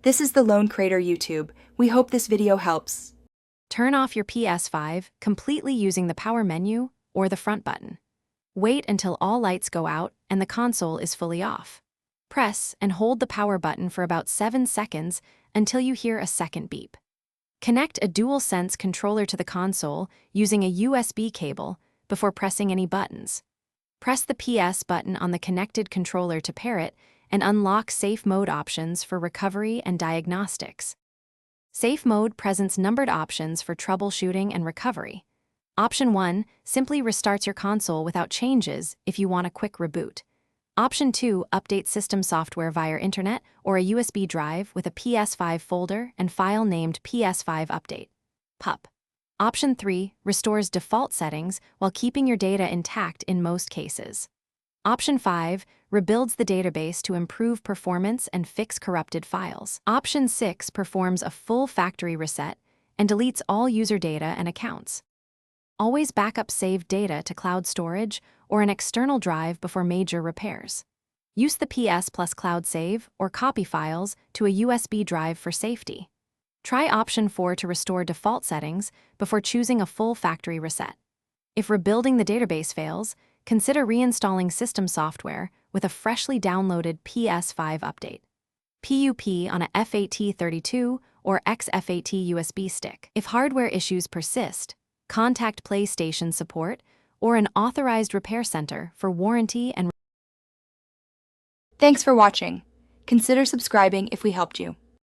This is the Lone Crater YouTube. We hope this video helps. Turn off your PS5 completely using the power menu or the front button. Wait until all lights go out and the console is fully off. Press and hold the power button for about 7 seconds until you hear a second beep. Connect a DualSense controller to the console using a USB cable before pressing any buttons. Press the PS button on the connected controller to pair it and unlock safe mode options for recovery and diagnostics. Safe mode presents numbered options for troubleshooting and recovery. Option 1 simply restarts your console without changes if you want a quick reboot. Option 2 updates system software via internet or a USB drive with a PS5 folder and file named PS5 Update. PUP. Option 3 restores default settings while keeping your data intact in most cases. Option 5 rebuilds the database to improve performance and fix corrupted files. Option 6 performs a full factory reset and deletes all user data and accounts. Always backup saved data to cloud storage or an external drive before major repairs. Use the PS Plus Cloud Save or copy files to a USB drive for safety. Try Option 4 to restore default settings before choosing a full factory reset. If rebuilding the database fails, consider reinstalling system software with a freshly downloaded PS5 update. PUP on a FAT32 or XFAT USB stick. If hardware issues persist, contact PlayStation support or an authorized repair center for warranty and. Thanks for watching. Consider subscribing if we helped you.